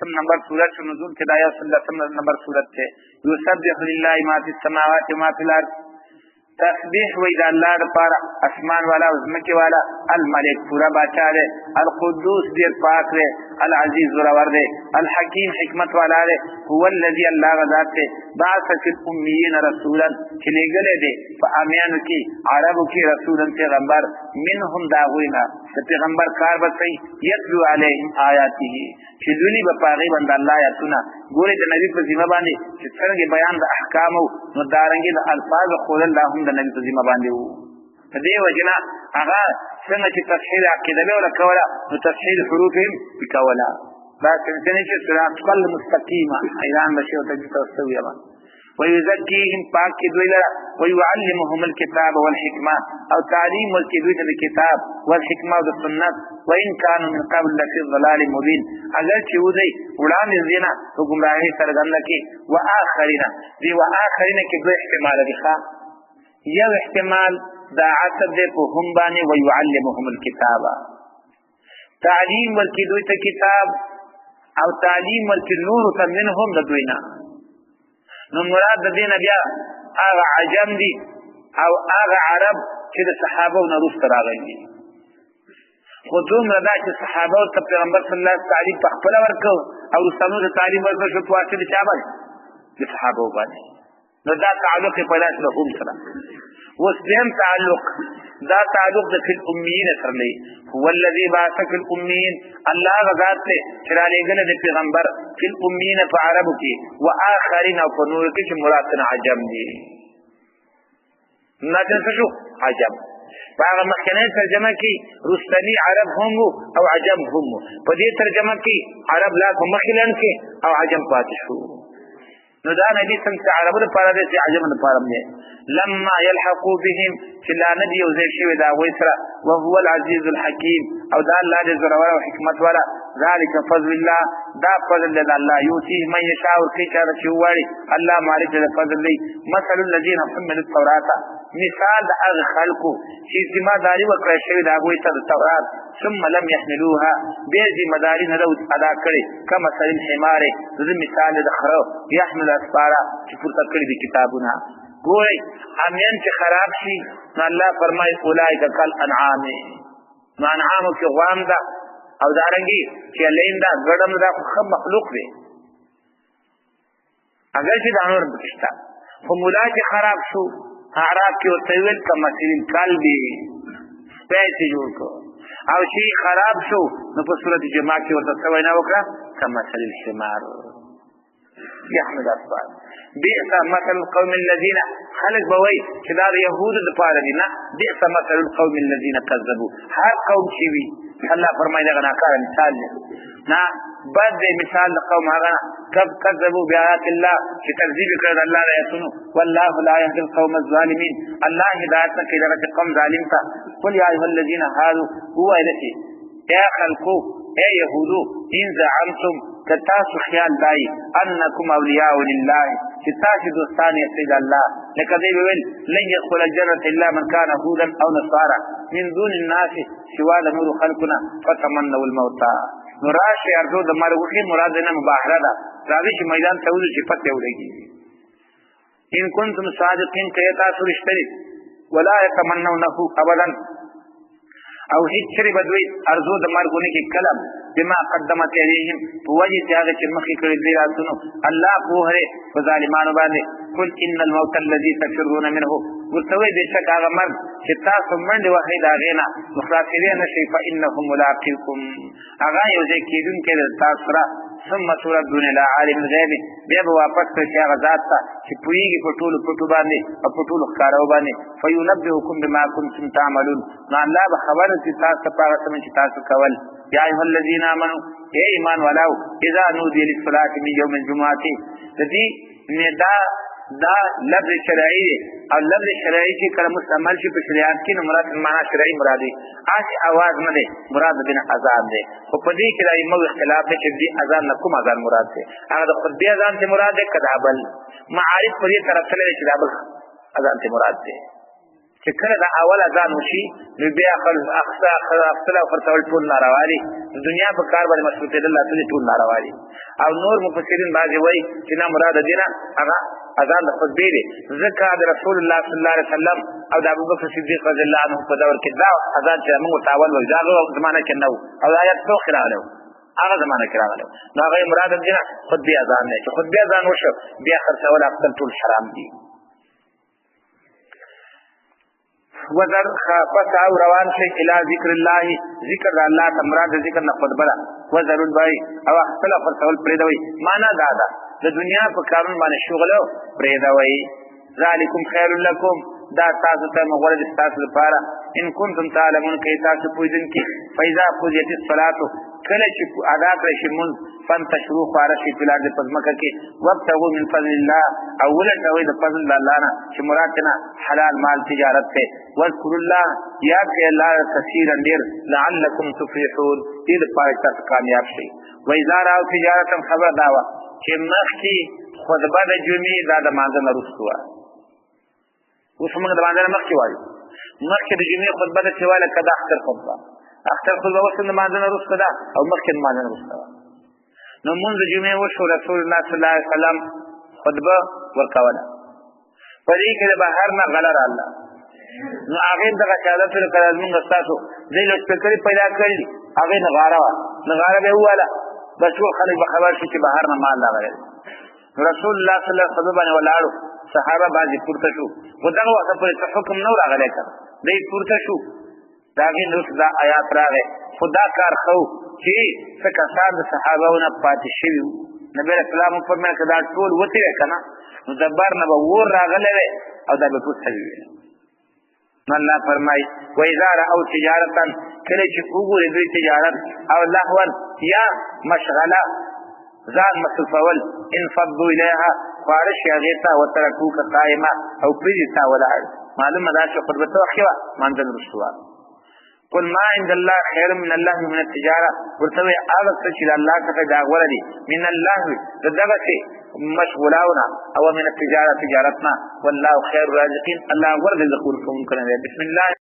نمبر سورت نزول کے دایا صلی اللہ نمبر سورت سے یسبح للہ ما فی السماوات و ما فی الارض تسبیح وی دا اللہ دا پارا اسمان والا عظمکی والا الملک پورا بادشاہ دے القدوس دیر پاک دے العزیز ورور دے الحکیم حکمت والا دے هو الذی اللہ غذات دے بعث فی الامیین رسولا چلے گلے دے فامیانو کی عربو کی رسولا پیغمبر منہم داغوینا پیغمبر کار بسی یتلو علیہم آیاتی چلونی بپاغی بند اللہ آیاتونا گوری دا نبی پر ذمہ باندے چرنگی بیان دا احکامو ندارنگی دا الفاظ خول اللہم دا نبی پر ذمہ باندے دے وجنا اغا سنگا چی تصحیل عقیدہ بے ولا کولا نو تصحیل حروفهم بکولا لیکن سنچی صراط قل مستقیما ایران بشی و تجی توستوی امان ويزكيهم پاک کی دوی لرا ويعلمهم الكتاب والحکمة او تعلیم والکی دوی تا الكتاب والحکمة و سنت وإن كانوا من قبل لفي ضلال مبين اگر چی او دی اولان ازینا تو گمراہی سرگند کی وآخرین دی وآخرین کی دو احتمال دخوا یو احتمال دا عصب دے پو هم بانی ويعلمهم الكتاب تعلیم والکی دوی تا کتاب او تعلیم والکی نور تا منهم دا دوینا نو مراد د دین بیا هغه عجم دي او هغه عرب چې د صحابه او نورست راغلي خو دومره دا چې صحابه او پیغمبر صلی الله علیه وسلم تعلیم په خپل ورکو او رسولو د تعلیم ورکو شو په واسطه د چا باندې د صحابه باندې نو دا تعلق پیدا شو هم سره وسلم تعلق دا تعلق د فی الامیین سره دی هو الذی بعث فی الامیین الله غذات ته چرا لګل د پیغمبر فی الامیین په عربو کې واخرین او په نور کې چې مراد عجم دي نه څه شو عجم هغه مخکنی ترجمه کې رستنی عرب هم او عجم هم په دې ترجمه کې عرب لا په مخلن کې او عجم پاتې شو نو دا نبی څنګه عربو لپاره دې عجم لپاره نه لما يلحقوا بهم چلا ندی او زیر شوی دا غوی سره وهو العزيز الحكيم او دا الله دې زړور او حکمت والا ذالک فضل الله دا فضل دې الله یوتی من یشاء او کی چا چې وړي الله مالک دې فضل دی مثل الذين حملوا التوراة مثال د خلقو چې ذمہ داری وکړی شوی دا غوی ته تورات ثم لم يحملوها به ذمہ داری نه ادا کړي کما مثل الحمار دې مثال د خرو يحمل اسفارا چې پورته کړی دي کتابونه گوئی امیان چی خراب شی نو اللہ فرمائی اولائک کل انعام نو انعامو کی غوام دا او دارنگی چی اللین دا گردم دا خب مخلوق دے اگر چی دانور بکشتا فمولا چی خراب شو اعراب کی ورطویل کا مسیرین قلبی پیسی جوڑ کو او چی خراب شو نو پر صورت جماع کی ورطوینا وکرا کا مسیرین حمار يحمد أصفاد بئس مثل القوم الذين خلق بوي كذا يهود دفار دينا بئس مثل القوم الذين كذبوا هر قوم شوي الله فرمائے لغنا کار مثال نا بعد مثال قوم هغه كذبوا بآيات الله چې تکذیب کړل الله را سنو والله لا يهدي القوم الظالمين الله هدایت کوي دغه قوم ظالم ته قل يا ايها الذين هادوا هو الذي يا خلقوا اے یهودو ان زعمتم کتاسو خیال دائی انکم اولیاء للہ کتاسو دوستانی اسید اللہ لکذی بویل لن يدخل الجنة الا من كان هودا او نصارا من دون الناس سوا نور خلقنا فتمنوا الموتا نراش ارزو د مرغوخی مراد نه مباهره ده راوی چې میدان ته ودی چې پته ولګي ان کنتم صادقین کیتا سرشتری ولا يتمنونه ابدا او هیڅ شری بدوی ارزو د مرګونه کې کلم بما قدمت الیهم وجه هغه چې مخکې کړی دی راتونو الله په هره په ظالمانو باندې قل ان الموت الذي تفرون منه ورتوي بشک هغه مرګ چې تاسو منډه وهي دا غینا مخاطبین شي فانهم ملاقيكم هغه یو ځای کېدون کې تاسو را ثم تردون الى عالم الغیب بیا به واپس کړئ هغه ذات ته چې پوهیږي په ټولو پټو باندې او په ټولو ښکارو باندې فینبئکم بما کنتم تعملون نو الله به خبر چې تاسو په هغه څه چې تاسو کول یا ایها الذین آمنوا اے ایمان والو اذا نودی للصلاة من یوم الجمعة دې ندا دا لفظ شرعی او لفظ شرعی چې کله مستعمل شي په شریعت کې نو مراد معنا شرعی مراد دی اسی आवाज نه دی مراد بن اذان دی خو په دې کې راځي مو اختلاف دی چې دې اذان نه کوم اذان مراد دی هغه د خود دې اذان ته مراد دی کدا بل معارف په دې طرف تللی چې دا بل اذان ته مراد دی چې کله دا اول اذان وشي نو بیا اختلاف ورته ټول ناروالي دنیا په کار باندې مسعود الله تعالی ټول ناروالي او نور مفسرین بعضې وایي چې نه مراد دینه هغه اذان د خطبې دی ځکه د رسول الله صلی الله علیه وسلم او د ابوبکر صدیق رضی الله عنه په دور کې دا اذان چې موږ ورته اول وایو دا هغه زمانه کې نه و او آیات څوک راغلی و هغه زمانه کې راغلی نو هغه مراد دینه خطبې اذان دی چې خطبې اذان وشو بیا خرڅول اخر ټول حرام دي وذر فسعوا روان شي الى ذکر الله ذکر الله تمراد ذکر نه خطبه ده وذر البای او اختلاف فرسول پریدوي معنا دا ده د دنیا په کارون باندې شغله پریدوي ذالکم خیر لکم دا تاسو ته مغرض تاسو لپاره ان کنتم تعلمون کې تاسو پوهیدون کې فیضا قضیت الصلاه کله چې ادا کړئ شي مون فانتشروا فارشي په لار د پزماکه کې وابتغوا من فضل الله اوله توي د فضل الله نه چې مراد نه حلال مال تجارت ته واذكروا الله یا کې الله کثیرا ډیر لعلکم تفلحون دې لپاره تاسو کامیاب شئ و اذا راو تجارت خبر داوا چې مخکي خطبه د جمعې د مانځه نه رسوا اوس موږ د مانځه مخکي وایو مخکې د جمعې خطبه د چواله کدا اختر خطبه وسند مانځه نه رسوا ده او مخکې مانځه نه رسوا نو مونږ د جمعې وشو رسول الله صلی الله علیه وسلم خطبه ورکوله په دې کې بهر نه غلر الله نو هغه دغه شهادت ورکړل موږ تاسو دې له فکرې پیدا کړی هغه نغاره به واله بس هو خلک به خبر شي چې بهر نه مال راغلی رسول الله صلی الله علیه وسلم باندې ولاړو صحابه باندې پورته شو ودغه وخت پر حکم نو راغلی کړ دې پورته شو داګه نو دا آیات راغی خدا کار خو چې څنګه ساده صحابهونه پاتې شوی نبی رسول الله فرمایي کدا ټول وته کنه نو دبر نه به ور راغلی او دا به پوښتنه وی الله فرمای و اذا راو تجارتا کله چې وګوري دوی تجارت او لهوا یا مشغله ځان مصرفول ان فضوا اليها فارش یغیتا وترکوک قائمه او پریتا ولا معلومه ده چې خطبه واخیوا مانځل رسوا قل ما عند الله خير من الله من التجاره ورته هغه چې الله څخه دا غوړه دي من الله دغه څه مشغولاونا او من التجاره تجارتنا والله خير الرازقين الله ورد الذكور کوم کنه بسم الله